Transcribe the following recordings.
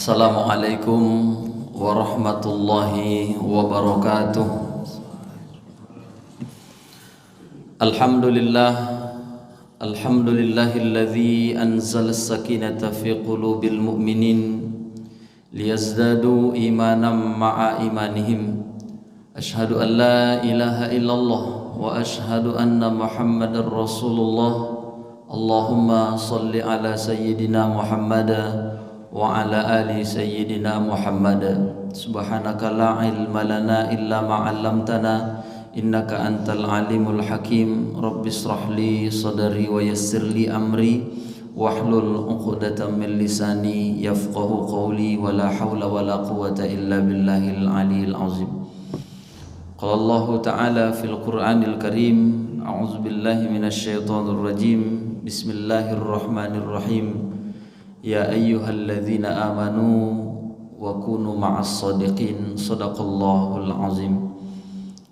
Assalamualaikum warahmatullahi wabarakatuh. Alhamdulillah, alhamdulillahilladzi anzala as-sakinata fi qulubil mu'minin liyazdadu imanan ma'a imanihim. Ashhadu an la ilaha illallah wa ashhadu anna Muhammadar Rasulullah. Allahumma salli ala sayyidina Muhammad wa ala ali sayyidina Muhammad. Subhanaka la ilma lana illa ma 'allamtana innaka antal alimul hakim. Rabbi shrah li sadri wa yassir li amri wahlul 'uqdatam min lisani yafqahu qawli wa la haula wa la quwwata illa billahil aliyil azim. Qala Allah ta'ala fil Qur'anil Karim, a'udzu billahi minasy syaithanir rajim. Bismillahirrahmanirrahim. Ya ayyuhalladzina amanu wa kunu ma'as shadiqin. Shadaqallahul azim.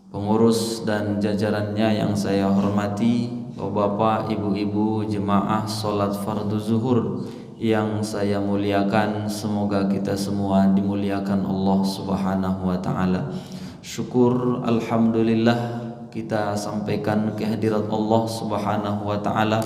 Pengurus dan jajarannya yang saya hormati, Bapak, Ibu-ibu jemaah salat fardu zuhur yang saya muliakan, semoga kita semua dimuliakan Allah Subhanahu wa taala. Syukur alhamdulillah kita sampaikan kehadirat Allah Subhanahu wa taala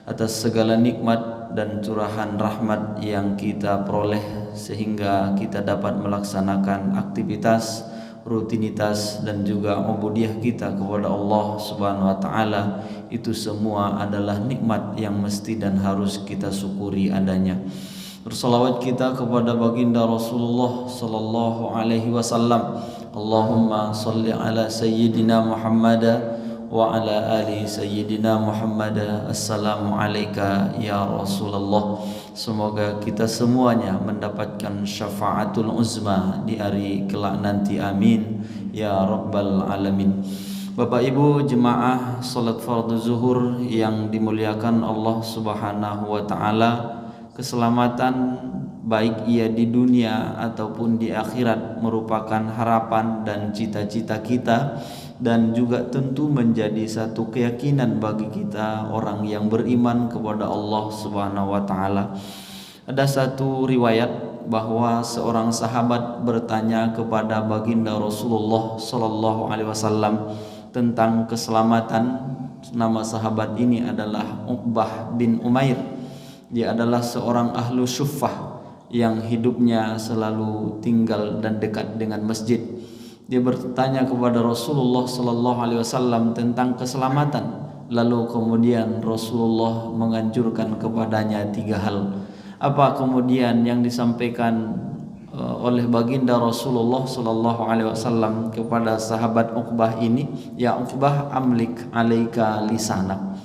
atas segala nikmat dan curahan rahmat yang kita peroleh sehingga kita dapat melaksanakan aktivitas, rutinitas dan juga ubudiyah kita kepada Allah Subhanahu wa taala. Itu semua adalah nikmat yang mesti dan harus kita syukuri adanya. Bersalawat kita kepada baginda Rasulullah sallallahu alaihi wasallam. Allahumma salli ala sayyidina Muhammad wa ala ali sayyidina Muhammad. Assalamu alayka ya Rasulullah. Semoga kita semuanya mendapatkan syafaatul uzma di hari kelak nanti, amin ya rabbal alamin. Bapak Ibu jemaah salat fardu zuhur yang dimuliakan Allah Subhanahu wa taala, keselamatan baik ia di dunia ataupun di akhirat merupakan harapan dan cita-cita kita, dan juga tentu menjadi satu keyakinan bagi kita orang yang beriman kepada Allah Subhanahu wa taala. Ada satu riwayat bahwa seorang sahabat bertanya kepada baginda Rasulullah sallallahu alaihi wasallam tentang keselamatan. Nama sahabat ini adalah Uqbah bin Umair. Dia adalah seorang ahlu syuffah yang hidupnya selalu tinggal dan dekat dengan masjid. Dia bertanya kepada Rasulullah sallallahu alaihi wasallam tentang keselamatan. Lalu kemudian Rasulullah menganjurkan kepadanya 3 hal. Apa kemudian yang disampaikan oleh baginda Rasulullah sallallahu alaihi wasallam kepada sahabat Uqbah ini? Ya Uqbah, amlik alaika lisanak.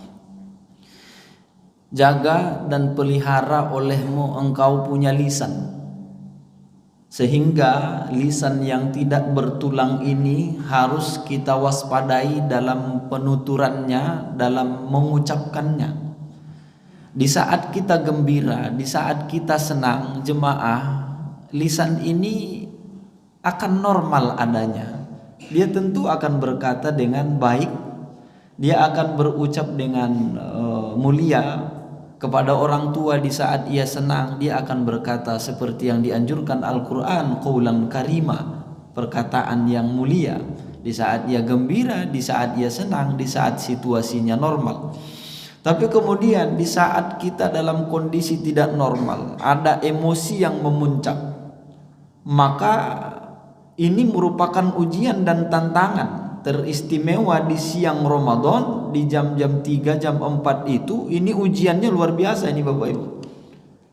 Jaga dan pelihara olehmu engkau punya lisan, sehingga lisan yang tidak bertulang ini harus kita waspadai dalam penuturannya, dalam mengucapkannya. Di saat kita gembira, di saat kita senang, jemaah, lisan ini akan normal adanya. Dia tentu akan berkata dengan baik, dia akan berucap dengan mulia kepada orang tua. Di saat ia senang, dia akan berkata seperti yang dianjurkan Al-Quran, qaulan karima, perkataan yang mulia. Di saat ia gembira, di saat ia senang, di saat situasinya normal. Tapi kemudian di saat kita dalam kondisi tidak normal, ada emosi yang memuncak, maka ini merupakan ujian dan tantangan teristimewa di siang Ramadan, di jam-jam 3, jam 4 itu. Ini ujiannya luar biasa ini Bapak Ibu.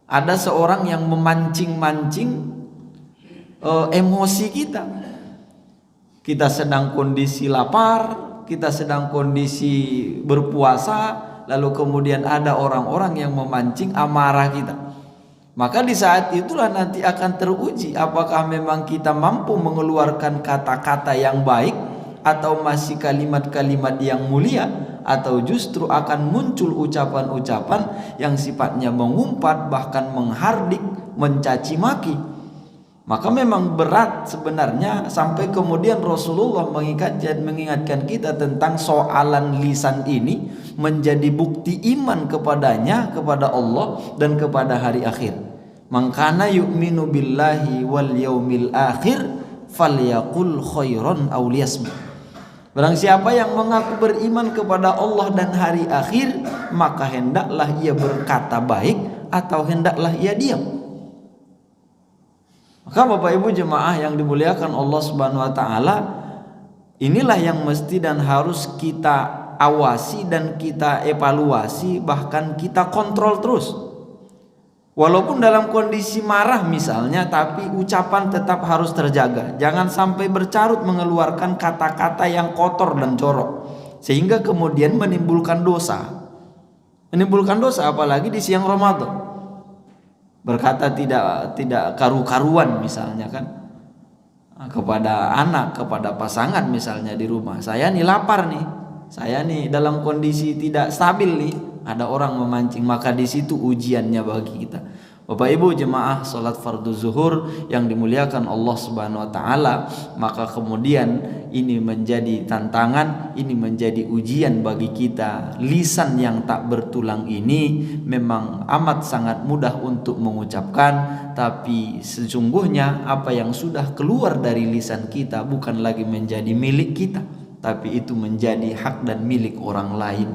Ada seorang yang memancing-mancing emosi kita. Kita sedang kondisi lapar, kita sedang kondisi berpuasa, lalu kemudian ada orang-orang yang memancing amarah kita. Maka di saat itulah nanti akan teruji apakah memang kita mampu mengeluarkan kata-kata yang baik, atau masih kalimat-kalimat yang mulia, atau justru akan muncul ucapan-ucapan yang sifatnya mengumpat, bahkan menghardik, mencaci maki. Maka memang berat sebenarnya, sampai kemudian Rasulullah mengingatkan kita tentang soalan lisan ini menjadi bukti iman kepadanya, kepada Allah dan kepada hari akhir. Man kana yu'minu billahi wal yaumil akhir falyaqul khairan aw liyasmut. Barang siapa yang mengaku beriman kepada Allah dan hari akhir, maka hendaklah ia berkata baik atau hendaklah ia diam. Maka Bapak Ibu jemaah yang dimuliakan Allah Subhanahu wa taala, inilah yang mesti dan harus kita awasi dan kita evaluasi, bahkan kita kontrol terus. Walaupun dalam kondisi marah misalnya, tapi ucapan tetap harus terjaga. Jangan sampai bercarut mengeluarkan kata-kata yang kotor dan jorok, sehingga kemudian menimbulkan dosa. Menimbulkan dosa apalagi di siang Ramadan. Berkata tidak karu-karuan misalnya kan, kepada anak, kepada pasangan misalnya di rumah. Saya nih lapar nih, saya nih dalam kondisi tidak stabil nih, ada orang memancing, maka di situ ujiannya bagi kita. Bapak Ibu jemaah salat fardu zuhur yang dimuliakan Allah Subhanahu wa taala, maka kemudian ini menjadi tantangan, ini menjadi ujian bagi kita. Lisan yang tak bertulang ini memang amat sangat mudah untuk mengucapkan, tapi sesungguhnya apa yang sudah keluar dari lisan kita bukan lagi menjadi milik kita, tapi itu menjadi hak dan milik orang lain.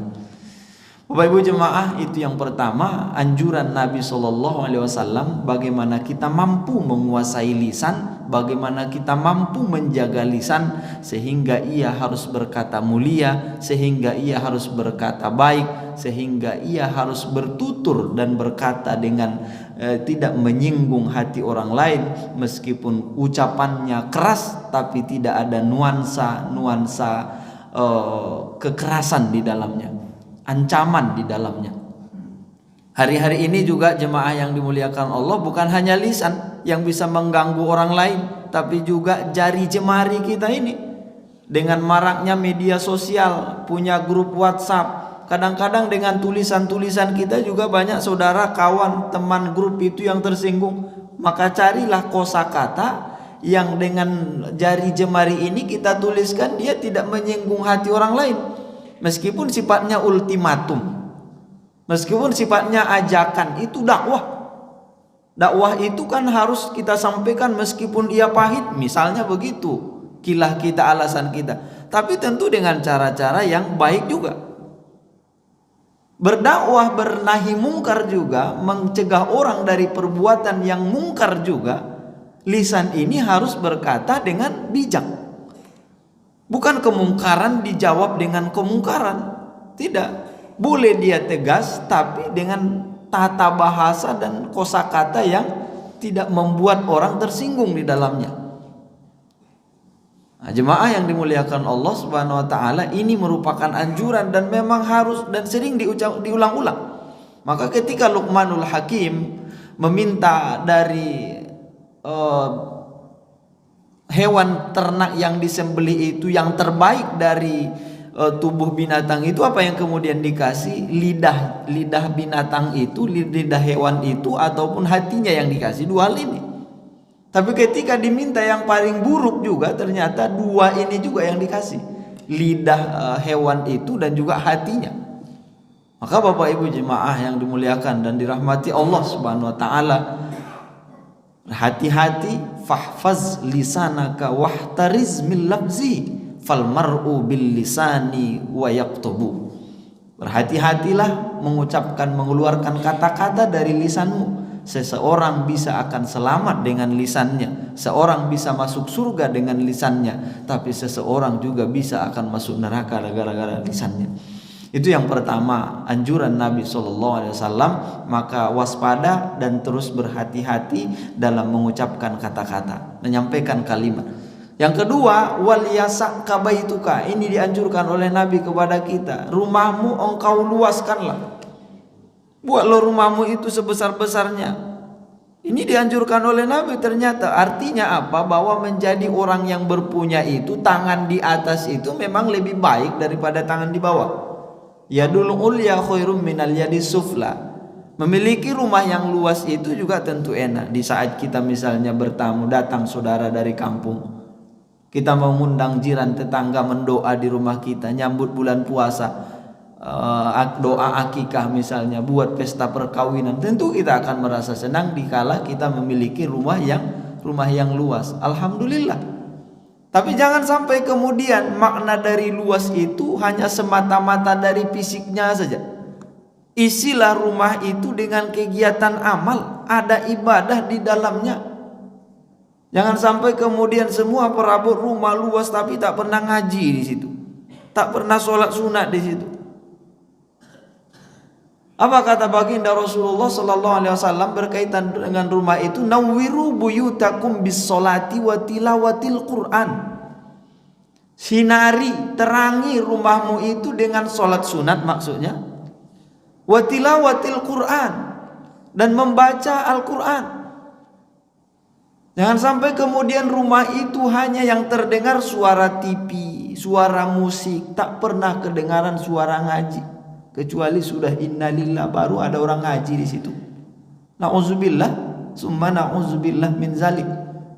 Bapak Ibu jemaah, itu yang pertama, anjuran Nabi SAW bagaimana kita mampu menguasai lisan, bagaimana kita mampu menjaga lisan sehingga ia harus berkata mulia, sehingga ia harus berkata baik, sehingga ia harus bertutur dan berkata dengan tidak menyinggung hati orang lain, meskipun ucapannya keras tapi tidak ada nuansa kekerasan di dalamnya, ancaman di dalamnya. Hari-hari ini juga jemaah yang dimuliakan Allah, bukan hanya lisan yang bisa mengganggu orang lain, tapi juga jari jemari kita ini. Dengan maraknya media sosial, punya grup WhatsApp, kadang-kadang dengan tulisan-tulisan kita juga banyak saudara, kawan, teman grup itu yang tersinggung. Maka carilah kosakata yang dengan jari jemari ini kita tuliskan, dia tidak menyinggung hati orang lain. Meskipun sifatnya ultimatum, meskipun sifatnya ajakan, itu dakwah. Dakwah itu kan harus kita sampaikan meskipun ia pahit, misalnya begitu, kilah kita, alasan kita, tapi tentu dengan cara-cara yang baik juga. Berdakwah bernahi mungkar juga, mencegah orang dari perbuatan yang mungkar juga. Lisan ini harus berkata dengan bijak. Bukan kemungkaran dijawab dengan kemungkaran, tidak. Boleh dia tegas, tapi dengan tata bahasa dan kosakata yang tidak membuat orang tersinggung di dalamnya. Nah, jemaah yang dimuliakan Allah Subhanahu wa taala, ini merupakan anjuran dan memang harus dan sering diulang-ulang. Maka ketika Luqmanul Hakim meminta dari hewan ternak yang disembelih itu yang terbaik dari tubuh binatang itu, apa yang kemudian dikasih? Lidah binatang itu, lidah hewan itu, ataupun hatinya yang dikasih. Dua hal ini. Tapi ketika diminta yang paling buruk juga, ternyata dua ini juga yang dikasih, lidah hewan itu dan juga hatinya. Maka Bapak Ibu jemaah yang dimuliakan dan dirahmati Allah Subhanahu wa taala, hati-hati, fahfaz lisanaka wahtariz min lafzi fal mar'u bil lisani wa yaktubu. Berhati-hatilah mengucapkan, mengeluarkan kata-kata dari lisanmu. Seseorang bisa akan selamat dengan lisannya, seorang bisa masuk surga dengan lisannya, tapi seseorang juga bisa akan masuk neraka gara-gara lisannya. Itu yang pertama, anjuran Nabi SAW. Maka waspada dan terus berhati-hati dalam mengucapkan kata-kata, menyampaikan kalimat. Yang kedua, wal yasak kabaituka. Ini dianjurkan oleh Nabi kepada kita. Rumahmu engkau luaskanlah, buatlah rumahmu itu sebesar-besarnya. Ini dianjurkan oleh Nabi. Ternyata artinya apa? Bahwa menjadi orang yang berpunya itu, tangan di atas itu memang lebih baik daripada tangan di bawah. Yadul ulya khairum minal yadis sufla. Memiliki rumah yang luas itu juga tentu enak. Di saat kita misalnya bertamu, datang saudara dari kampung, kita mengundang jiran tetangga mendoa di rumah kita, nyambut bulan puasa, doa akikah misalnya, buat pesta perkawinan, tentu kita akan merasa senang dikala kita memiliki rumah yang luas. Alhamdulillah. Tapi jangan sampai kemudian makna dari luas itu hanya semata-mata dari fisiknya saja. Isilah rumah itu dengan kegiatan amal, ada ibadah di dalamnya. Jangan sampai kemudian semua perabot rumah luas tapi tak pernah ngaji di situ, tak pernah sholat sunat di situ. Apa kata baginda Rasulullah sallallahu alaihi wasallam berkaitan dengan rumah itu? Nawwiru buyutakum bis sholati wa tilawatil Quran. Sinari, terangi rumahmu itu dengan sholat sunat maksudnya, wa tilawatil Quran, dan membaca Al-Quran. Jangan sampai kemudian rumah itu hanya yang terdengar suara TV, suara musik, tak pernah kedengaran suara ngaji. Kecuali sudah innalillah baru ada orang ngaji di situ. Nauzubillah, summa nauzubillah min zalik.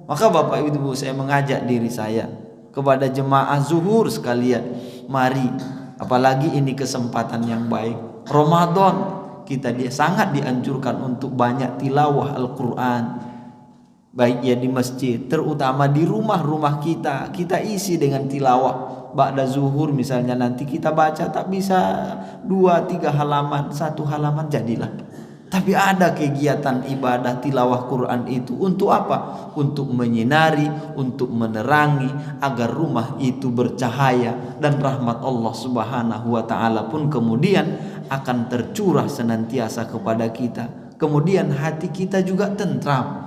Maka Bapak Ibu saya mengajak diri saya kepada jemaah zuhur sekalian, mari, apalagi ini kesempatan yang baik, Ramadan, kita sangat dianjurkan untuk banyak tilawah Al-Quran, baik ya di masjid, terutama di rumah-rumah kita isi dengan tilawah. Ba'da zuhur misalnya nanti kita baca tak bisa 2-3 halaman, 1 halaman jadilah. Tapi ada kegiatan ibadah tilawah Quran itu untuk apa? Untuk menyinari, untuk menerangi agar rumah itu bercahaya, dan rahmat Allah Subhanahu wa taala pun kemudian akan tercurah senantiasa kepada kita. Kemudian hati kita juga tentram.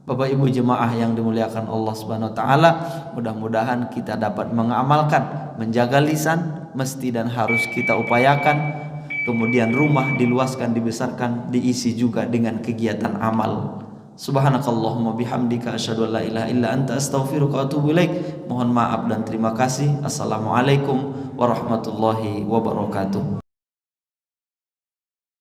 Bapak Ibu jemaah yang dimuliakan Allah Subhanahu wa taala, mudah-mudahan kita dapat mengamalkan, menjaga lisan, mesti dan harus kita upayakan. Kemudian rumah diluaskan, dibesarkan, diisi juga dengan kegiatan amal. Subhanakallahumma bihamdika asyhadu an la ilaha illa anta astaghfiruka wa atubu ilaik. Mohon maaf dan terima kasih. Assalamualaikum warahmatullahi wabarakatuh.